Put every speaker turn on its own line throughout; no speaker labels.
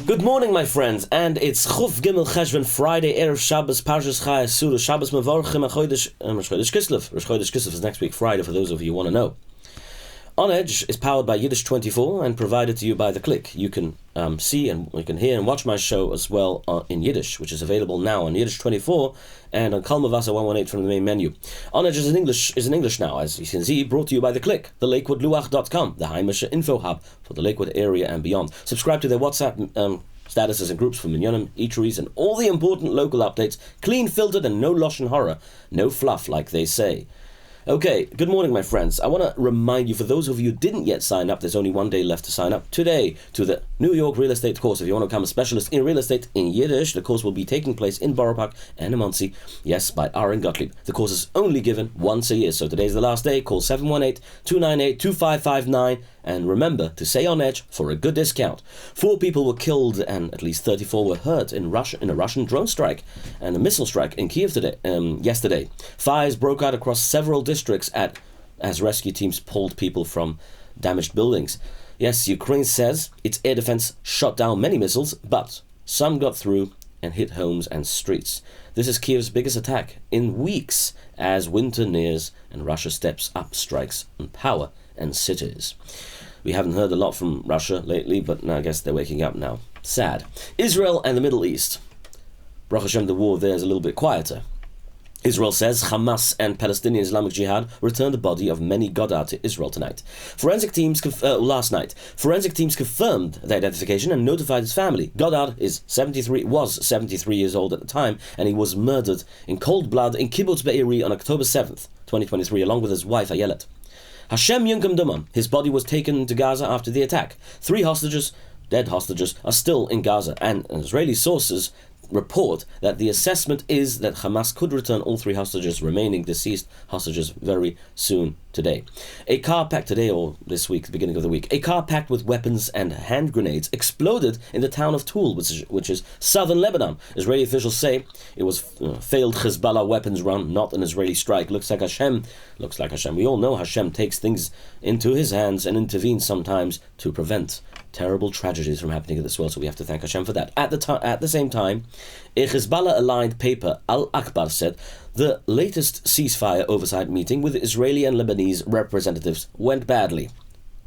Good morning, my friends, and it's Chuf Gimel Cheshvan Friday, Erev Shabbos, Parshas Chayes Surah, Shabbos Mevorchim, Rosh Chodesh Kislev. Rosh Chodesh Kislev is next week Friday, for those of you who want to know. On Edge is powered by Yiddish24 and provided to you by The Click. You can see and you can hear and watch my show as well in Yiddish, which is available now on Yiddish24 and on Kol Mevaser 118 from the main menu. On Edge is in English now, as you can see, brought to you by The Click, thelakewoodluach.com, the Heimische info hub for the Lakewood area and beyond. Subscribe to their WhatsApp statuses and groups for minyanim, eateries, and all the important local updates, clean, filtered, and no Lashon Haras, no fluff, like they say. Okay, good morning, my friends. I want to remind you, for those of you who didn't yet sign up, there's only one day left to sign up today to the New York Real Estate course. If you want to become a specialist in real estate in Yiddish, the course will be taking place in Borough Park and in Monsey, yes, by Aaron Gottlieb. The course is only given once a year, so today's the last day. Call 718-298-2559, and remember to say on Edge for a good discount. 4 people were killed and at least 34 were hurt in a Russian drone strike and a missile strike in Kiev yesterday. Fires broke out across several districts as rescue teams pulled people from damaged buildings. Yes, Ukraine says its air defense shot down many missiles, but some got through and hit homes and streets. This is Kiev's biggest attack in weeks as winter nears and Russia steps up strikes on power and cities. We haven't heard a lot from Russia lately, but I guess they're waking up now. Sad. Israel and the Middle East. Baruch Hashem, the war there is a little bit quieter. Israel says Hamas and Palestinian Islamic Jihad returned the body of Meni Goddard to Israel tonight. Last night. Forensic teams confirmed the identification and notified his family. Goddard was 73 years old at the time, and he was murdered in cold blood in Kibbutz Be'eri on October 7th, 2023, along with his wife Ayelet. Hashem Yunkum Dumam. His body was taken to Gaza after the attack. 3 dead hostages, are still in Gaza, and Israeli sources report that the assessment is that Hamas could return all 3 remaining deceased hostages very soon today. A car packed today, or this week, the beginning of the week, a car packed with weapons and hand grenades exploded in the town of Toul, which is southern Lebanon. Israeli officials say it was failed Hezbollah weapons run, not an Israeli strike. Looks like Hashem. We all know Hashem takes things into his hands and intervenes sometimes to prevent terrible tragedies from happening in this world, so we have to thank Hashem for that. At the same time, a Hezbollah-aligned paper, Al-Akbar, said the latest ceasefire oversight meeting with Israeli and Lebanese representatives went badly.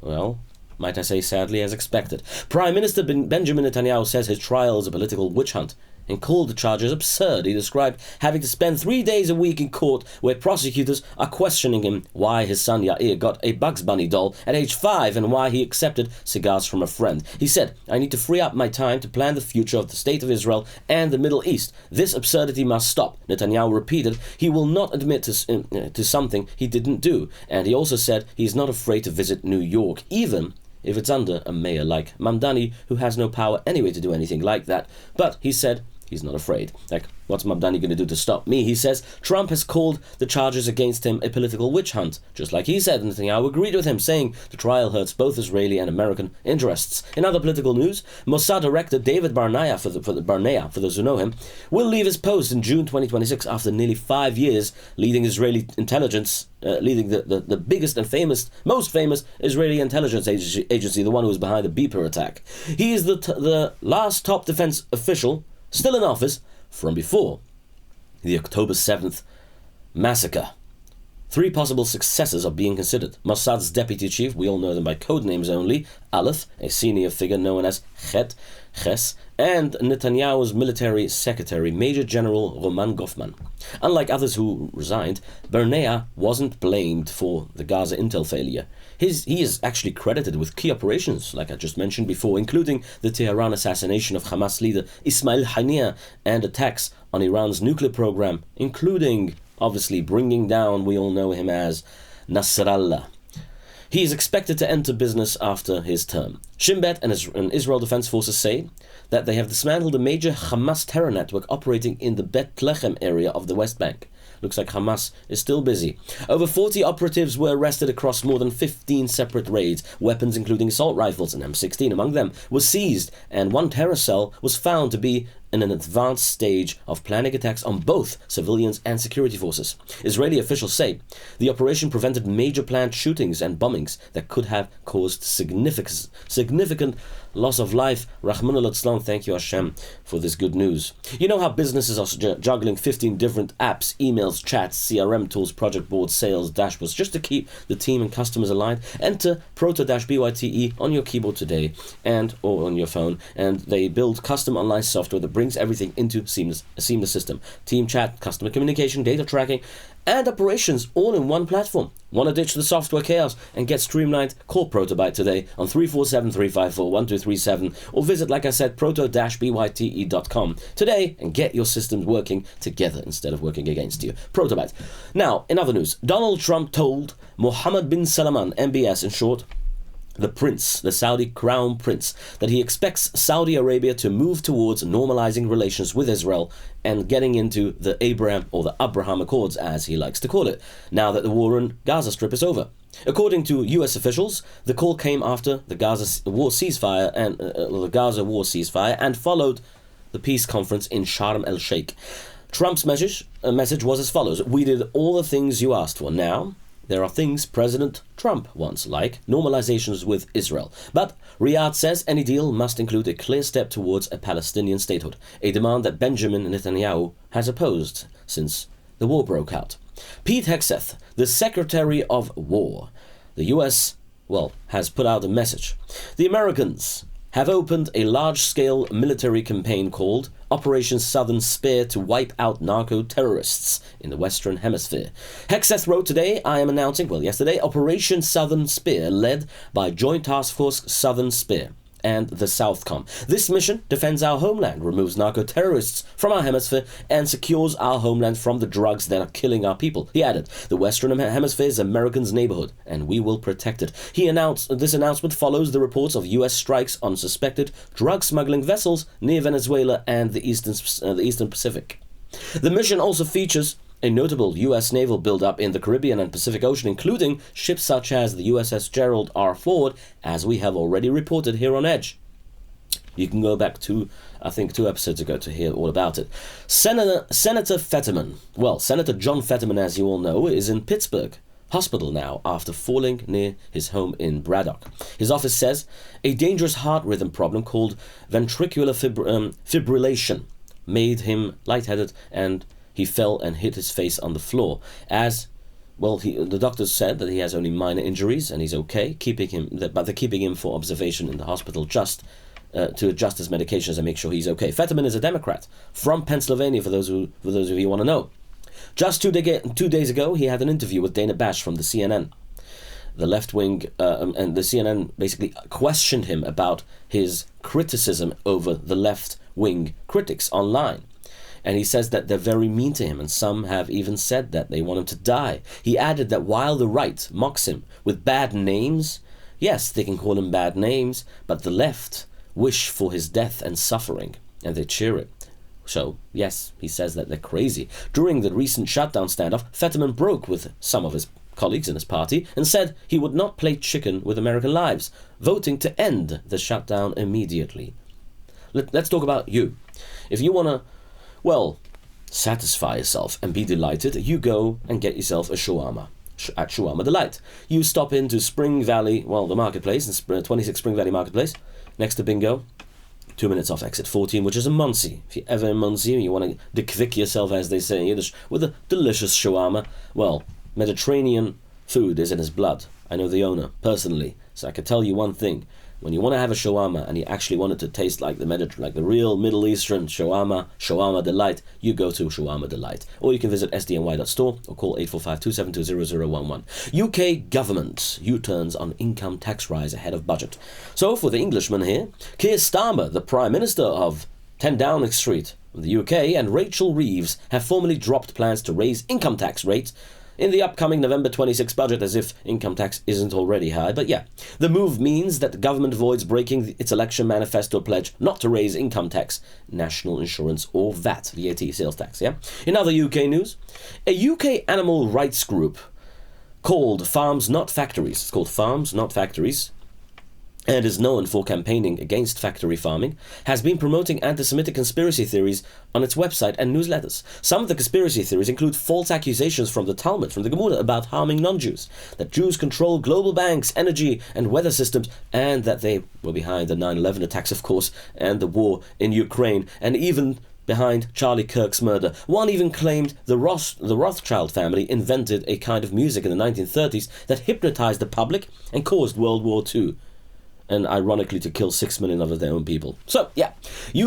Well, might I say sadly, as expected. Prime Minister Benjamin Netanyahu says his trial is a political witch hunt and called the charges absurd. He described having to spend 3 days a week in court where prosecutors are questioning him why his son Yair got a Bugs Bunny doll at age 5 and why he accepted cigars from a friend. He said, "I need to free up my time to plan the future of the state of Israel and the Middle East. This absurdity must stop." Netanyahu repeated he will not admit to something he didn't do, and he also said he's not afraid to visit New York, even if it's under a mayor like Mamdani, who has no power anyway to do anything like that. But he said he's not afraid. Like, what's Mamdani going to do to stop me? He says Trump has called the charges against him a political witch hunt. Just like he said, Netanyahu agreed with him, saying the trial hurts both Israeli and American interests. In other political news, Mossad director David Barnea, for those who know him, will leave his post in June 2026 after nearly 5 years leading Israeli intelligence, leading the biggest and most famous Israeli intelligence agency, the one who was behind the Beeper attack. He is the last top defense official still in office from before the October 7th massacre. 3 possible successors are being considered. Mossad's deputy chief, we all know them by code names only, Aleph, a senior figure known as Ches, and Netanyahu's military secretary, Major General Roman Goffman. Unlike others who resigned, Barnea wasn't blamed for the Gaza intel failure. He is actually credited with key operations, like I just mentioned before, including the Tehran assassination of Hamas leader Ismail Haniyeh and attacks on Iran's nuclear program, including, obviously, bringing down, we all know him as, Nasrallah. He is expected to enter business after his term. Shin Bet and Israel Defense Forces say that they have dismantled a major Hamas terror network operating in the Bet Lechem area of the West Bank. Looks like Hamas is still busy. Over 40 operatives were arrested across more than 15 separate raids. Weapons, including assault rifles and M16 among them, were seized, and one terror cell was found to be in an advanced stage of planning attacks on both civilians and security forces. Israeli officials say the operation prevented major planned shootings and bombings that could have caused significant loss of life. Rahman al-Islam, thank you Hashem for this good news. You know how businesses are juggling 15 different apps, emails, chats, CRM tools, project boards, sales, dashboards, just to keep the team and customers aligned? Enter proto-byte on your keyboard today or on your phone, and they build custom online software that brings everything into a seamless system. Team chat, customer communication, data tracking, and operations all in one platform. Want to ditch the software chaos and get streamlined? Call Protobyte today on 347-354-1237 or visit, like I said, proto-byte.com today and get your systems working together instead of working against you. Protobyte. Now, in other news, Donald Trump told Mohammed bin Salman, MBS in short, the prince, the Saudi crown prince, that he expects Saudi Arabia to move towards normalizing relations with Israel and getting into the Abraham Accords, as he likes to call it, now that the war in Gaza Strip is over. According to U.S. officials, the call came after the Gaza war ceasefire and followed the peace conference in Sharm el-Sheikh. Trump's message was as follows: "We did all the things you asked for. Now there are things President Trump wants, like normalizations with Israel. But Riyadh says any deal must include a clear step towards a Palestinian statehood, a demand that Benjamin Netanyahu has opposed since the war broke out." Pete Hegseth, the Secretary of War, the U.S., has put out a message. The Americans have opened a large-scale military campaign called Operation Southern Spear to wipe out narco-terrorists in the Western Hemisphere. Hegseth wrote today, yesterday, Operation Southern Spear, led by Joint Task Force Southern Spear and the Southcom. This mission defends our homeland, removes narco-terrorists from our hemisphere, and secures our homeland from the drugs that are killing our people. He added, the Western Hemisphere is Americans' neighborhood, and we will protect it. This announcement follows the reports of U.S. strikes on suspected drug-smuggling vessels near Venezuela and the Eastern Pacific. The mission also features a notable U.S. naval buildup in the Caribbean and Pacific Ocean, including ships such as the USS Gerald R. Ford, as we have already reported here on Edge. You can go back to, I think, 2 episodes ago to hear all about it. Senator Fetterman, Senator John Fetterman, as you all know, is in Pittsburgh hospital now after falling near his home in Braddock. His office says a dangerous heart rhythm problem called ventricular fibrillation made him lightheaded, and he fell and hit his face on the floor. The doctors said that he has only minor injuries and he's okay, but they're keeping him for observation in the hospital just to adjust his medications and make sure he's okay. Fetterman is a Democrat from Pennsylvania, for those of you who want to know. Just 2 days ago, he had an interview with Dana Bash from the CNN. The left wing and the CNN basically questioned him about his criticism over the left wing critics online. And he says that they're very mean to him, and some have even said that they want him to die. He added that while the right mocks him with bad names, yes, they can call him bad names, but the left wish for his death and suffering, and they cheer it. So, yes, he says that they're crazy. During the recent shutdown standoff, Fetterman broke with some of his colleagues in his party and said he would not play chicken with American lives, voting to end the shutdown immediately. Let's talk about you. If you want to satisfy yourself and be delighted, you go and get yourself a shawarma at Shawarma Delight. You stop into Spring Valley, the marketplace, 26 Spring Valley Marketplace, next to Bingo, 2 minutes off exit 14, which is in Monsey. If you're ever in Monsey and you want to dekvik yourself, as they say in Yiddish, with a delicious shawarma, Mediterranean food is in his blood. I know the owner personally, so I can tell you one thing. When you want to have a shawarma and you actually want it to taste like the real Middle Eastern shawarma delight, you go to Shawarma Delight. Or you can visit sdny.store or call 845-272-0011. UK government U-turns on income tax rise ahead of budget. So for the Englishman here, Keir Starmer, the Prime Minister of 10 Downing Street of the UK, and Rachel Reeves have formally dropped plans to raise income tax rates in the upcoming November 26 budget, as if income tax isn't already high. But yeah, the move means that the government avoids breaking its election manifesto pledge not to raise income tax, national insurance, or VAT, sales tax, yeah? In other UK news, a UK animal rights group called Farms Not Factories, it's called Farms Not Factories, and is known for campaigning against factory farming, has been promoting anti-Semitic conspiracy theories on its website and newsletters. Some of the conspiracy theories include false accusations from the Talmud, from the Gemara, about harming non-Jews, that Jews control global banks, energy, and weather systems, and that they were behind the 9/11 attacks, of course, and the war in Ukraine, and even behind Charlie Kirk's murder. One even claimed the Rothschild family invented a kind of music in the 1930s that hypnotized the public and caused World War II. And ironically to kill 6 million of their own people. So, yeah, a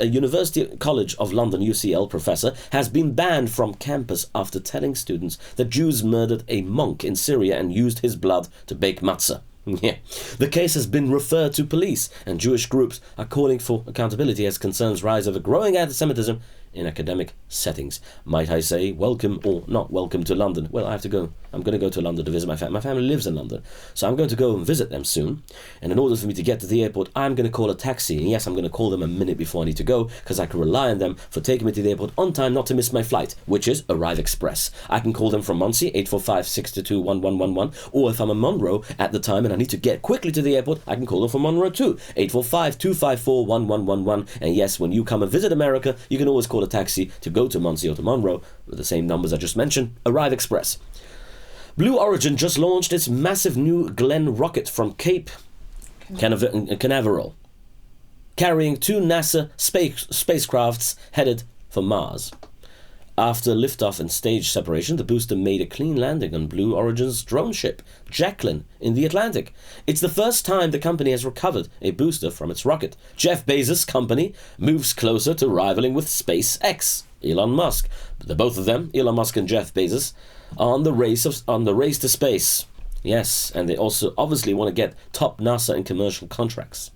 University College of London, UCL professor, has been banned from campus after telling students that Jews murdered a monk in Syria and used his blood to bake matzah. Yeah. The case has been referred to police, and Jewish groups are calling for accountability as concerns rise over growing anti-Semitism in academic settings. Might I say, welcome or not welcome to London? Well, I have to go. I'm going to go to London to visit my family. My family lives in London, so I'm going to go and visit them soon. And in order for me to get to the airport, I'm going to call a taxi. And yes, I'm going to call them a minute before I need to go, because I can rely on them for taking me to the airport on time, not to miss my flight, which is Arrive Express. I can call them from Muncie, 845-622-1111, or if I'm in Monroe at the time and I need to get quickly to the airport, I can call them from Monroe too, 845-254-1111. And yes, when you come and visit America, you can always call a taxi to go to Muncie or to Monroe with the same numbers I just mentioned. Arrive Express. Blue Origin just launched its massive new Glenn rocket from Cape Canaveral, carrying 2 NASA spacecrafts headed for Mars. After liftoff and stage separation, the booster made a clean landing on Blue Origin's drone ship, Jacqueline, in the Atlantic. It's the first time the company has recovered a booster from its rocket. Jeff Bezos' company moves closer to rivaling with SpaceX, Elon Musk. The both of them, Elon Musk and Jeff Bezos, are on the race to space. Yes, and they also obviously want to get top NASA and commercial contracts.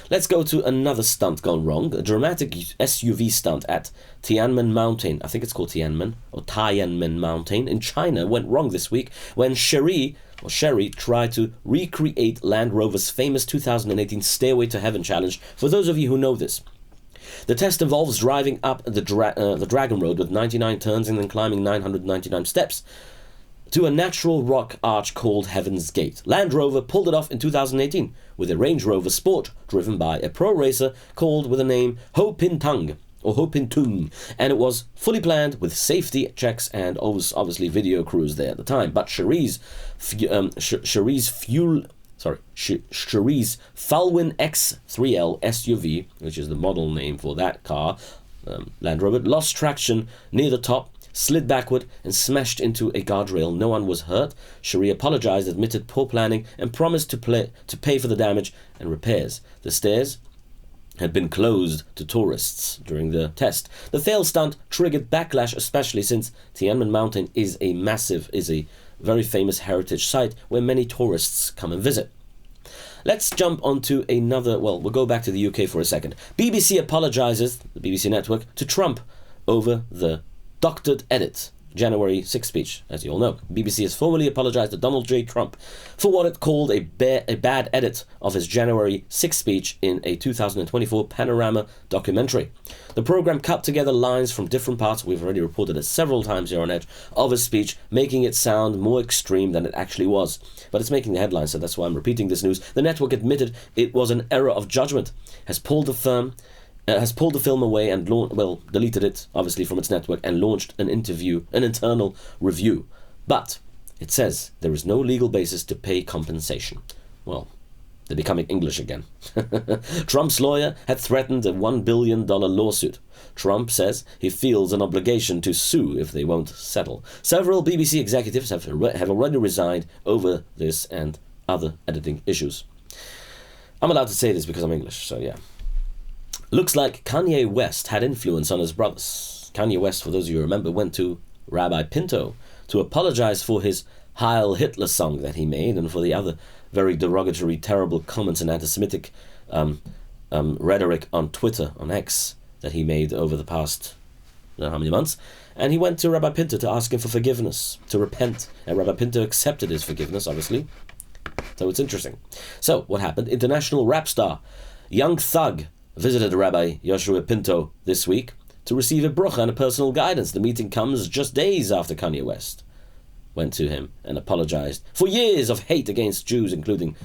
Let's go to another stunt gone wrong. A dramatic SUV stunt at Tiananmen Mountain, I think it's called Tiananmen, or Tiananmen Mountain, in China went wrong this week when Sherry tried to recreate Land Rover's famous 2018 Stairway to Heaven challenge, for those of you who know this. The test involves driving up the Dragon Road with 99 turns and then climbing 999 steps to a natural rock arch called Heaven's Gate. Land Rover pulled it off in 2018 with a Range Rover Sport driven by a pro racer called with the name Ho Pin Tung, and it was fully planned with safety checks and obviously video crews there at the time. But Cherie's Falwin X3L SUV, which is the model name for that car, Land Rover, lost traction near the top, slid backward and smashed into a guardrail. No one was hurt. Cherie apologized, admitted poor planning, and promised to pay for the damage and repairs. The stairs had been closed to tourists during the test. The failed stunt triggered backlash, especially since Tiananmen Mountain is a very famous heritage site where many tourists come and visit. Let's jump onto we'll go back to the UK for a second. BBC apologizes, the BBC network, to Trump over the doctored edit January 6th speech. As you all know, BBC has formally apologized to Donald J. Trump for what it called a bad edit of his January 6th speech in a 2024 Panorama documentary. The program cut together lines from different parts, we've already reported it several times here on Edge, of his speech, making it sound more extreme than it actually was. But it's making the headlines, so that's why I'm repeating this news. The network admitted it was an error of judgment, has pulled the film away and deleted it, obviously, from its network and launched an internal review. But it says there is no legal basis to pay compensation. Well, they're becoming English again. Trump's lawyer had threatened a $1 billion lawsuit. Trump says he feels an obligation to sue if they won't settle. Several BBC executives have already resigned over this and other editing issues. I'm allowed to say this because I'm English, so yeah. Looks like Kanye West had influence on his brothers. Kanye West, for those of you who remember, went to Rabbi Pinto to apologize for his Heil Hitler song that he made and for the other very derogatory, terrible comments and anti-Semitic rhetoric on Twitter, on X, that he made over the past, I don't know how many months. And he went to Rabbi Pinto to ask him for forgiveness, to repent. And Rabbi Pinto accepted his forgiveness, obviously. So it's interesting. So, what happened? International rap star Young Thug visited Rabbi Yoshua Pinto this week to receive a bracha and a personal guidance. The meeting comes just days after Kanye West went to him and apologized for years of hate against Jews, including,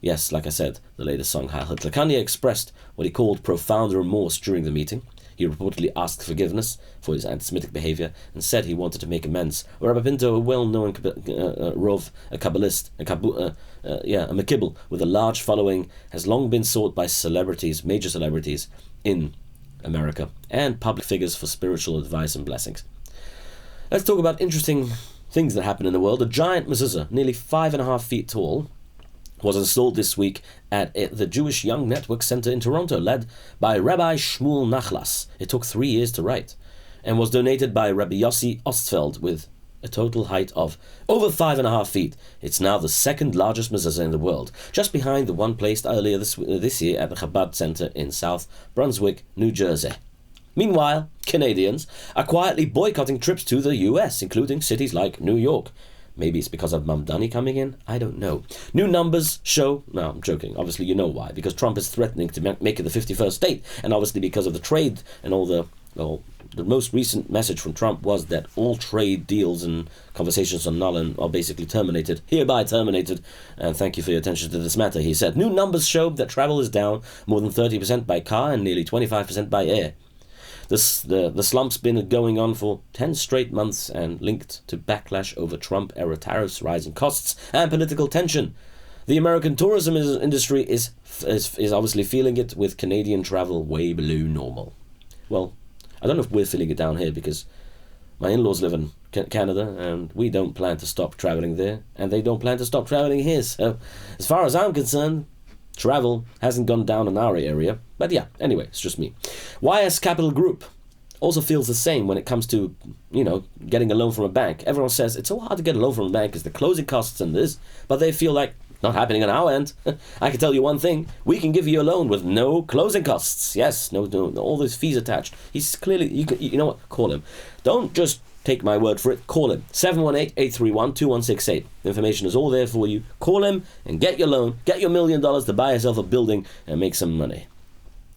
yes, like I said, the latest song, Heil Hitler. Kanye expressed what he called profound remorse during the meeting. He reportedly asked forgiveness for his anti-Semitic behavior and said he wanted to make amends. Rabbi Pinto, a well-known Rov, a Kabbalist, a Mekibel with a large following, has long been sought by celebrities, major celebrities in America, and public figures for spiritual advice and blessings. Let's talk about interesting things that happen in the world. A giant mezuzah, nearly 5.5 feet tall, was installed this week at the Jewish Young Network Center in Toronto, led by Rabbi Shmuel Nachlas. It took 3 years to write, and was donated by Rabbi Yossi Ostfeld with a total height of over 5.5 feet. It's now the second largest mezuzah in the world, just behind the one placed earlier this year at the Chabad Center in South Brunswick, New Jersey. Meanwhile, Canadians are quietly boycotting trips to the US, including cities like New York. Maybe it's because of Mamdani coming in? I don't know. New numbers show... No, I'm joking. Obviously, you know why. Because Trump is threatening to make it the 51st state. And obviously because of the trade and all the... Well, the most recent message from Trump was that all trade deals and conversations on null are basically terminated. Hereby terminated. And thank you for your attention to this matter, he said. New numbers show that travel is down more than 30% by car and nearly 25% by air. The slump's been going on for 10 straight months and linked to backlash over Trump-era tariffs, rising costs, and political tension. The American tourism industry is obviously feeling it, with Canadian travel way below normal. Well, I don't know if we're feeling it down here, because my in-laws live in Canada and we don't plan to stop traveling there, and they don't plan to stop traveling here. So, as far as I'm concerned, travel hasn't gone down in our area. But yeah, anyway, it's just me. YS Capital Group also feels the same when it comes to, getting a loan from a bank. Everyone says it's so hard to get a loan from a bank because the closing costs and this, but they feel like not happening on our end. I can tell you one thing: we can give you a loan with no closing costs. Yes, no all those fees attached. He's clearly, you know what? Call him. Don't just take my word for it. Call him. 718-831-2168. The information is all there for you. Call him and get your loan. Get your $1 million to buy yourself a building and make some money.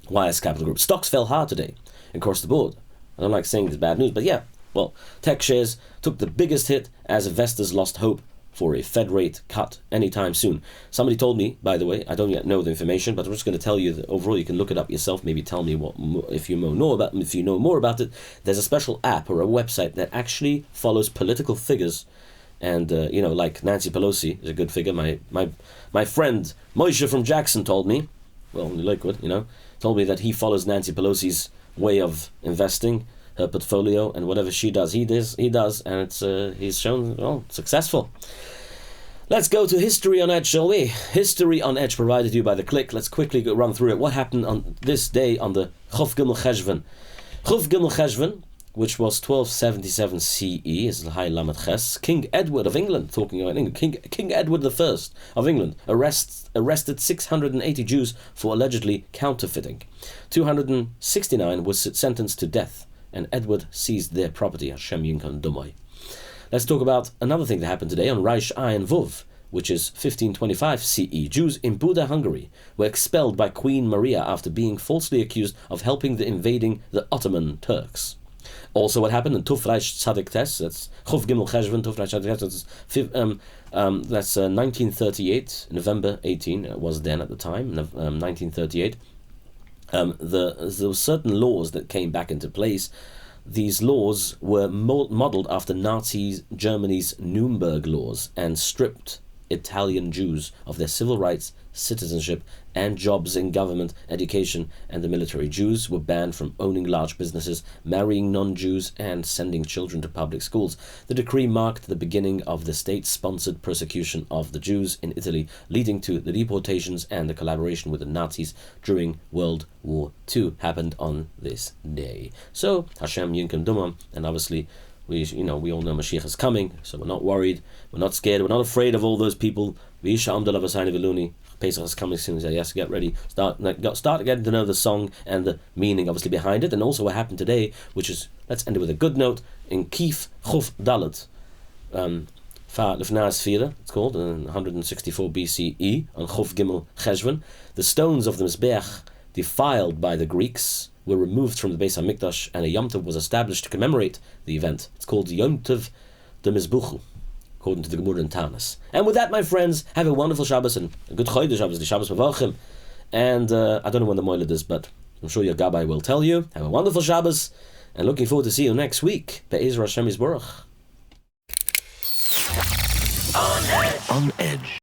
YS Capital Group. Stocks fell hard today across the board. I don't like saying this bad news, but yeah. Well, tech shares took the biggest hit as investors lost hope for a Fed rate cut anytime soon. Somebody told me, by the way, I don't yet know the information, but I'm just going to tell you that overall you can look it up yourself. Maybe tell me if you know more about it. There's a special app or a website that actually follows political figures, and like Nancy Pelosi is a good figure. My friend Moshe from Jackson told me, well, in Lakewood, told me that he follows Nancy Pelosi's way of investing, her portfolio, and whatever she does, he does, and it's he's shown successful. Let's go to History on Edge, shall we? History on Edge, provided to you by The Click. Let's quickly run through it. What happened on this day on the Chof Gimel Cheshvan? Chof Gimel Cheshvan, which was 1277 CE, is the High Lamed Ches. King Edward of England, talking about England, King Edward I of England arrested 680 Jews for allegedly counterfeiting. 269 was sentenced to death, and Edward seized their property. Hashem Yinkan Dumai. Let's talk about another thing that happened today on Reish Ayin Vuv, which is 1525 CE. Jews in Buda, Hungary, were expelled by Queen Maria after being falsely accused of helping the invading the Ottoman Turks. Also, what happened in Tufreish Tzadik Tes, that's Chof Gimel Cheshvan, Tufreish Tzadik Tes, that's 1938, November 18, it was then at the time, 1938. There were certain laws that came back into place. These laws were modeled after Nazi Germany's Nuremberg laws and stripped Italian Jews of their civil rights, citizenship, and jobs in government, education, and the military. Jews were banned from owning large businesses, marrying non-Jews, and sending children to public schools. The decree marked the beginning of the state-sponsored persecution of the Jews in Italy, leading to the deportations and the collaboration with the Nazis during World War II happened on this day. So, Hashem Yinkan Dumam, and obviously we all know Mashiach is coming, so we're not worried, we're not scared, we're not afraid of all those people. Pesach is coming soon, so yes, get ready. Start getting to know the song and the meaning, obviously, behind it, and also what happened today, which is, let's end it with a good note, in Kif Chuf Dalet, it's called, 164 BCE, on Chuf Gimel Cheshvan. The stones of the Mizbeach, defiled by the Greeks, were removed from the Beis HaMikdash, and a Yom Tov was established to commemorate the event. It's called Yom Tov de Mizbuchu, according to the Gemara and Tanis. And with that, my friends, have a wonderful Shabbos and a good Chodesh Shabbos, the Shabbos Mevachim. And I don't know when the Moiled is, but I'm sure your Gabbai will tell you. Have a wonderful Shabbos, and looking forward to see you next week. Be'ezra Hashem Yisborach. On Edge.